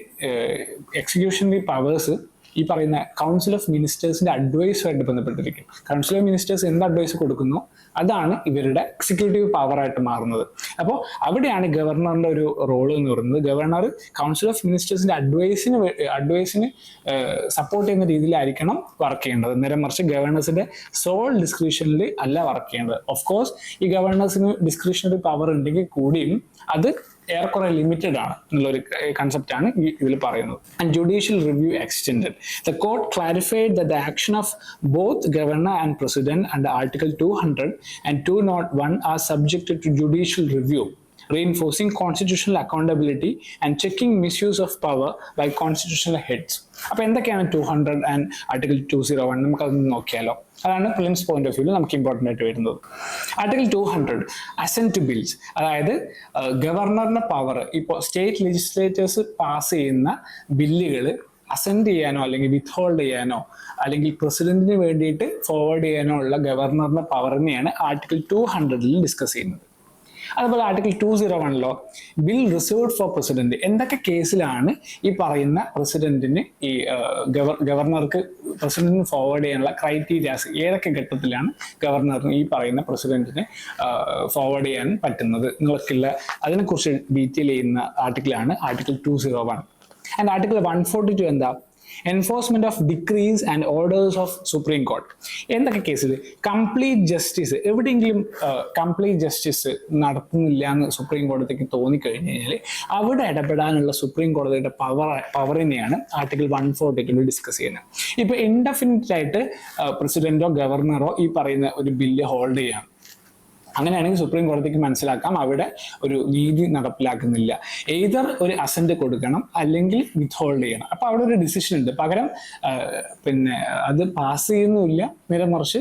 എക്സിക്യൂഷണറി പവേഴ്സ് ഈ പറയുന്ന കൗൺസിൽ ഓഫ് മിനിസ്റ്റേഴ്സിന്റെ അഡ്വൈസുമായിട്ട് ബന്ധപ്പെട്ടിരിക്കും. കൗൺസിൽ ഓഫ് മിനിസ്റ്റേഴ്സ് എന്ത് അഡ്വൈസ് കൊടുക്കുന്നു അതാണ് ഇവരുടെ എക്സിക്യൂട്ടീവ് പവറായിട്ട് മാറുന്നത്. അപ്പോൾ അവിടെയാണ് ഗവർണറിന്റെ ഒരു റോള് എന്ന് പറയുന്നത്. ഗവർണർ കൗൺസിൽ ഓഫ് മിനിസ്റ്റേഴ്സിന്റെ അഡ്വൈസിന് സപ്പോർട്ട് ചെയ്യുന്ന രീതിയിലായിരിക്കണം വർക്ക് ചെയ്യേണ്ടത്. നേരെ മറിച്ച് ഗവർണേഴ്സിന്റെ സോൾ ഡിസ്ക്രിപ്ഷനിൽ അല്ല വർക്ക് ചെയ്യേണ്ടത്. ഓഫ് കോഴ്സ് ഈ ഗവർണേഴ്സിന് ഡിസ്ക്രിപ്ഷണറി പവർ ഉണ്ടെങ്കിൽ കൂടിയും അത് ഏറെക്കുറെ ലിമിറ്റഡ് ആണ് എന്നുള്ളൊരു കൺസെപ്റ്റ് ആണ് ഇതിൽ പറയുന്നത്. And judicial review extended. The court clarified that the action of both governor and president under article 200 and 201 are subjected to judicial review, reinforcing constitutional accountability and checking misuse of power by constitutional heads. അപ്പോൾ എന്തൊക്കെയാണ് 200 ആൻഡ് ആർട്ടിക്കിൾ 201? നമുക്കതൊന്ന് നോക്കിയാലോ. അതാണ് പ്രിലിംസ് പോയിന്റ് ഓഫ് വ്യൂവിൽ നമുക്ക് ഇമ്പോർട്ടൻ്റ് ആയിട്ട് വരുന്നത്. ആർട്ടിക്കിൾ 200 അസെന്റ് ടു ബിൽസ്, അതായത് ഗവർണറിന്റെ പവർ. ഇപ്പോൾ സ്റ്റേറ്റ് ലെജിസ്ലേറ്റേഴ്സ് പാസ് ചെയ്യുന്ന ബില്ലുകൾ അസെൻഡ് ചെയ്യാനോ അല്ലെങ്കിൽ വിത്ത്ഹോൾഡ് ചെയ്യാനോ അല്ലെങ്കിൽ പ്രസിഡന്റിന് വേണ്ടിയിട്ട് ഫോർവേഡ് ചെയ്യാനോ ഉള്ള ഗവർണറിന്റെ പവറിനെയാണ് ആർട്ടിക്കിൾ 200 ഡിസ്കസ് ചെയ്യുന്നത്. അതുപോലെ article 201 bill reserved for president. എന്തൊക്കെ കേസിലാണ് ഈ പറയുന്ന പ്രസിഡന്റിന് ഈ ഗവർണർക്ക് പ്രസിഡന്റിന് ഫോർവേഡ് ചെയ്യാനുള്ള ക്രൈറ്റീരിയാസ്, ഏതൊക്കെ ഘട്ടത്തിലാണ് ഗവർണറിന് ഈ പറയുന്ന പ്രസിഡന്റിന് ഫോർവേഡ് ചെയ്യാൻ പറ്റുന്നത് എന്നുള്ളൊക്കെയുള്ള അതിനെക്കുറിച്ച് ഡീറ്റെയിൽ ചെയ്യുന്ന ആർട്ടിക്കിളാണ് ആർട്ടിക്കിൾ 201. ആൻഡ് ആർട്ടിക്കിൾ 142 എന്താ? Enforcement of decrease and orders of supreme court. എന്തൊക്കെ കേസിൽ കംപ്ലീറ്റ് ജസ്റ്റിസ്, എവിടെയെങ്കിലും കംപ്ലീറ്റ് ജസ്റ്റിസ് നടത്തുന്നില്ല എന്ന് സുപ്രീം കോടതിക്ക് തോന്നിക്കഴിഞ്ഞു കഴിഞ്ഞാൽ അവിടെ ഇടപെടാനുള്ള സുപ്രീം കോടതിയുടെ പവറിനെയാണ് ആർട്ടിക്കിൾ 142 ഡിസ്കസ് ചെയ്യുന്നത്. ഇപ്പൊ ഇൻഡെഫിനിറ്റ് ആയിട്ട് പ്രസിഡന്റോ ഗവർണറോ ഈ പറയുന്ന ഒരു ബില്ല് ഹോൾഡ് ചെയ്യാം. അങ്ങനെയാണെങ്കിൽ സുപ്രീം കോടതിക്ക് മനസ്സിലാക്കാം അവിടെ ഒരു നീതി നടപ്പിലാക്കുന്നില്ല. എയ്തർ ഒരു അസെന്റ് കൊടുക്കണം അല്ലെങ്കിൽ വിത്ത്ഹോൾഡ് ചെയ്യണം. അപ്പൊ അവിടെ ഒരു ഡിസിഷൻ ഉണ്ട്. പകരം അത് പാസ് ചെയ്യുന്നുമില്ല, നേരെ മറിച്ച്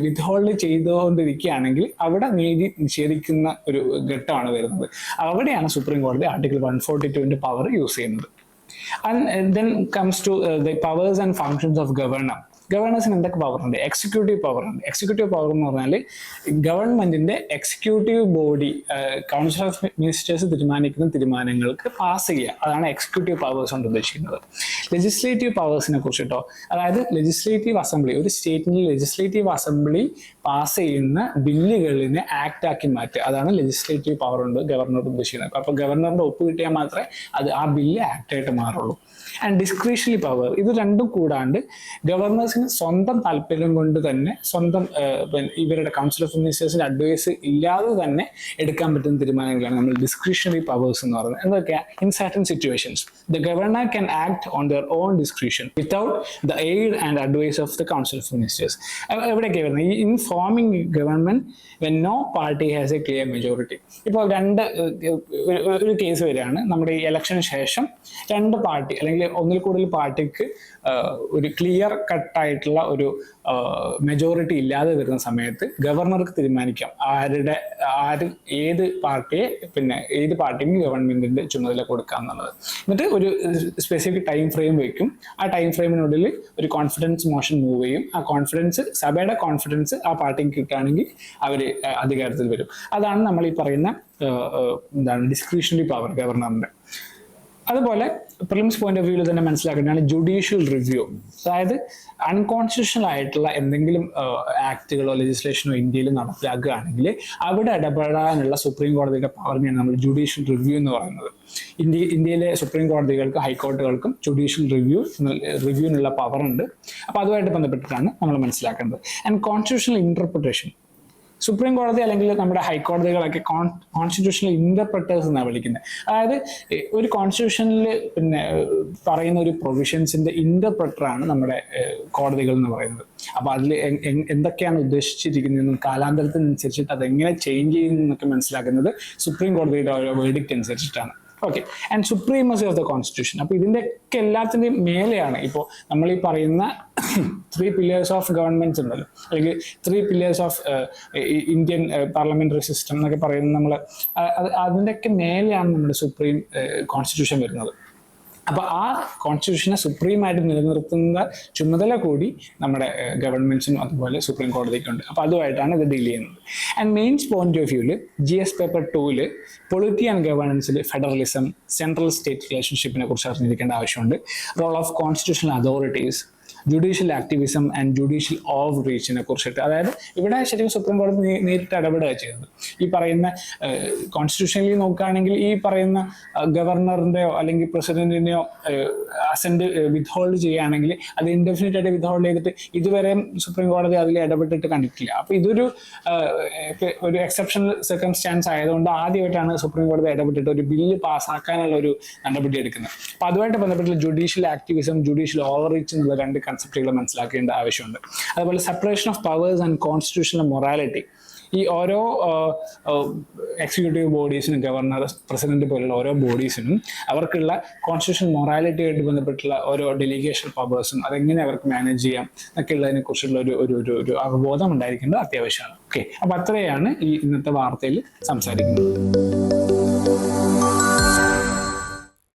വിത്ത്ഹോൾഡ് ചെയ്തുകൊണ്ടിരിക്കുകയാണെങ്കിൽ അവിടെ നീതി നിഷേധിക്കുന്ന ഒരു ഘട്ടമാണ് വരുന്നത്. അവിടെയാണ് സുപ്രീം കോടതി ആർട്ടിക്കിൾ 142 പവർ യൂസ് ചെയ്യുന്നത്. And then comes to the powers and functions of governor. ഗവർണേഴ്സിന് എന്തൊക്കെ പവർ ഉണ്ട്? എക്സിക്യൂട്ടീവ് പവർ ഉണ്ട്. എക്സിക്യൂട്ടീവ് പവർ എന്ന് പറഞ്ഞാൽ ഗവൺമെന്റിന്റെ executive body council of ministers തീരുമാനിക്കുന്ന തീരുമാനങ്ങൾക്ക് പാസ് ചെയ്യുക, അതാണ് എക്സിക്യൂട്ടീവ് പവേഴ്സ് കൊണ്ട് ഉദ്ദേശിക്കുന്നത്. ലെജിസ്ലേറ്റീവ് പവേഴ്സിനെ കുറിച്ചിട്ടോ, അതായത് ലെജിസ്ലേറ്റീവ് അസംബ്ലി, ഒരു സ്റ്റേറ്റിന്റെ ലെജിസ്ലേറ്റീവ് അസംബ്ലി പാസ് ചെയ്യുന്ന ബില്ലുകളിനെ ആക്ട് ആക്കി മാറ്റുക, അതാണ് ലെജിസ്ലേറ്റീവ് പവർ കൊണ്ട് ഗവർണർ ഉദ്ദേശിക്കുന്നത്. അപ്പൊ ഗവർണറിന്റെ ഒപ്പ് കിട്ടിയാൽ മാത്രമേ അത് ആ ബില്ല് ആക്ട് ആയിട്ട് മാറുള്ളൂ. ആൻഡ് ഡിസ്ക്രിഷണറി പവർ, ഇത് രണ്ടും കൂടാണ്ട് ഗവർണേഴ്സിന് സ്വന്തം താല്പര്യം കൊണ്ട് തന്നെ സ്വന്തം ഇവരുടെ കൗൺസിൽ ഓഫ് മിനിസ്റ്റേഴ്സിന്റെ അഡ്വൈസ് ഇല്ലാതെ തന്നെ എടുക്കാൻ പറ്റുന്ന തീരുമാനങ്ങളാണ് നമ്മൾ ഡിസ്ക്രിഷണറി പവേഴ്സ് എന്ന് പറയുന്നത്. എന്തൊക്കെയാ? In certain situations the governor can act on their own discretion without the aid and advice of the council of ministers. എവിടെയൊക്കെയാണ് വരുന്നത്? In forming government when no party has a clear majority. ഇപ്പോൾ ഒരു കേസ് വരികയാണ്, നമ്മുടെ ഈ ഇലക്ഷന് ശേഷം രണ്ട് പാർട്ടി അല്ലെങ്കിൽ ഒന്നിൽ കൂടുതൽ പാർട്ടിക്ക് ഒരു ക്ലിയർ കട്ടായി ആയിട്ടുള്ള ഒരു മെജോറിറ്റി ഇല്ലാതെ വരുന്ന സമയത്ത് ഗവർണർക്ക് തീരുമാനിക്കാം ഏത് പാർട്ടിക്ക് ഗവൺമെന്റിന്റെ ചുമതല കൊടുക്കാം എന്നുള്ളത്. എന്നിട്ട് ഒരു സ്പെസിഫിക് ടൈം ഫ്രെയിം വയ്ക്കും. ആ ടൈം ഫ്രെയിമിനുള്ളിൽ ഒരു കോൺഫിഡൻസ് മോഷൻ മൂവ് ചെയ്യും. ആ സഭയുടെ കോൺഫിഡൻസ് ആ പാർട്ടിക്ക് കിട്ടുകയാണെങ്കിൽ അവർ അധികാരത്തിൽ വരും. അതാണ് നമ്മൾ ഈ പറയുന്ന ഡിസ്ക്രിഷണറി പവർ ഗവർണറിന്റെ. അതുപോലെ പ്രിലിംസ് പോയിന്റ് ഓഫ് വ്യൂവിൽ തന്നെ മനസ്സിലാക്കേണ്ടതാണ് ജുഡീഷ്യൽ റിവ്യൂ. അതായത് അൺകോൺസ്റ്റിറ്റ്യൂഷണൽ ആയിട്ടുള്ള എന്തെങ്കിലും ആക്ടുകളോ ലെജിസ്ലേഷനോ ഇന്ത്യയിൽ നടപ്പിലാക്കുകയാണെങ്കിൽ അവിടെ ഇടപെടാനുള്ള സുപ്രീം കോടതിയുടെ പവറിനെയാണ് നമ്മൾ ജുഡീഷ്യൽ റിവ്യൂ എന്ന് പറയുന്നത്. ഇന്ത്യയിലെ സുപ്രീം കോടതികൾക്കും ഹൈക്കോടതികൾക്കും ജുഡീഷ്യൽ റിവ്യൂവിനുള്ള പവറുണ്ട്. അപ്പോൾ അതുമായിട്ട് ബന്ധപ്പെട്ടിട്ടാണ് നമ്മൾ മനസ്സിലാക്കേണ്ടത്. ആൻഡ് കോൺസ്റ്റിറ്റ്യൂഷണൽ ഇന്റർപ്രിട്ടേഷൻ, സുപ്രീം കോടതി അല്ലെങ്കിൽ നമ്മുടെ ഹൈക്കോടതികളൊക്കെ കോൺസ്റ്റിറ്റ്യൂഷണൽ ഇന്റർപ്രറ്റേഴ്സ് എന്നാണ് വിളിക്കുന്നത്. അതായത് ഒരു കോൺസ്റ്റിറ്റ്യൂഷനിൽ പറയുന്ന ഒരു പ്രൊവിഷൻസിന്റെ ഇന്റർപ്രറ്ററാണ് നമ്മുടെ കോടതികൾ എന്ന് പറയുന്നത്. അപ്പൊ അതിൽ എന്തൊക്കെയാണ് ഉദ്ദേശിച്ചിരിക്കുന്നതെന്നും കാലാന്തരത്തിനനുസരിച്ചിട്ട് അതെങ്ങനെ ചേഞ്ച് ചെയ്യുന്നതെന്നൊക്കെ മനസ്സിലാക്കുന്നത് സുപ്രീം കോടതിയുടെ ഓരോ വേർഡിക്റ്റ് അനുസരിച്ചിട്ടാണ്. Okay. And supremacy of the constitution. അപ്പൊ ഇതിന്റെയൊക്കെ എല്ലാത്തിന്റെയും മേലെയാണ് ഇപ്പോൾ നമ്മൾ ഈ പറയുന്ന 3 pillars ഓഫ് ഗവൺമെന്റ്സ് ഉണ്ടല്ലോ, അല്ലെങ്കിൽ 3 pillars of Indian parliamentary system എന്നൊക്കെ പറയുന്നത് നമ്മൾ അതിൻ്റെയൊക്കെ മേലെയാണ് നമ്മുടെ സുപ്രീം കോൺസ്റ്റിറ്റ്യൂഷൻ വരുന്നത്. അപ്പൊ ആ കോൺസ്റ്റിറ്റ്യൂഷനെ സുപ്രീമായിട്ട് നിലനിർത്തുന്ന ചുമതല കൂടി നമ്മുടെ ഗവൺമെന്റ്സിനും അതുപോലെ സുപ്രീം കോടതിക്കുണ്ട്. അപ്പൊ അതുമായിട്ടാണ് ഇത് ഡീൽ ചെയ്യുന്നത്. ആൻഡ് മെയിൻസ് പോയിന്റ് ഓഫ് വ്യൂവിൽ GS പേപ്പർ 2 പൊളിറ്റി ആൻഡ് ഗവേണൻസിൽ ഫെഡറലിസം, സെൻട്രൽ സ്റ്റേറ്റ് റിലേഷൻഷിപ്പിനെ കുറിച്ച് അറിഞ്ഞിരിക്കേണ്ട ആവശ്യമുണ്ട്. Role of constitutional authorities, judicial activism and judicial ഓവർ റീച്ചിനെ കുറിച്ചിട്ട്. അതായത് ഇവിടെ ശരിക്കും സുപ്രീം കോടതി നേരിട്ട് ഇടപെടുക ചെയ്തത്. ഈ പറയുന്ന കോൺസ്റ്റിറ്റ്യൂഷനിൽ നോക്കുകയാണെങ്കിൽ ഈ പറയുന്ന ഗവർണറിന്റെയോ അല്ലെങ്കിൽ പ്രസിഡന്റിന്റെയോ അസെന്റ് വിത്ത്ഹോൾഡ് ചെയ്യുകയാണെങ്കിൽ അത് ഇൻഡെഫിനിറ്റ് ആയിട്ട് വിത്ത്ഹോൾഡ് ചെയ്തിട്ട് ഇതുവരെ സുപ്രീം കോടതി അതിൽ ഇടപെട്ടിട്ട് കണ്ടിട്ടില്ല. അപ്പൊ ഇതൊരു എക്സെപ്ഷണൽ സർക്കംസ്റ്റാൻസ് ആയതുകൊണ്ട് ആദ്യമായിട്ടാണ് സുപ്രീം കോടതി ഇടപെട്ടിട്ട് ഒരു ബില്ല് പാസ്സാക്കാനുള്ള ഒരു നടപടി എടുക്കുന്നത്. അപ്പൊ അതുമായിട്ട് ബന്ധപ്പെട്ടുള്ള judicial activism, judicial over reach എന്നുള്ള 2 കൺസെപ്റ്റുകൾ മനസ്സിലാക്കേണ്ട ആവശ്യമുണ്ട്. അതുപോലെ separation of powers and constitutional morality. ഈ ഓരോ എക്സിക്യൂട്ടീവ് ബോഡീസിനും ഗവർണർ, പ്രസിഡന്റ് പോലുള്ള ഓരോ ബോഡീസിനും അവർക്കുള്ള കോൺസ്റ്റിറ്റ്യൂഷൻ മൊറാലിറ്റി ആയിട്ട് ബന്ധപ്പെട്ടുള്ള ഓരോ ഡെലിഗേഷൻ പവേഴ്സും അതെങ്ങനെ അവർക്ക് മാനേജ് ചെയ്യാം എന്നൊക്കെ ഉള്ളതിനെ കുറിച്ചുള്ള ഒരു അവബോധം ഉണ്ടായിരിക്കേണ്ടത് അത്യാവശ്യമാണ്. ഓക്കെ. അപ്പൊ അത്രയാണ് ഈ ഇന്നത്തെ വാർത്തയിൽ സംസാരിക്കുന്നത്.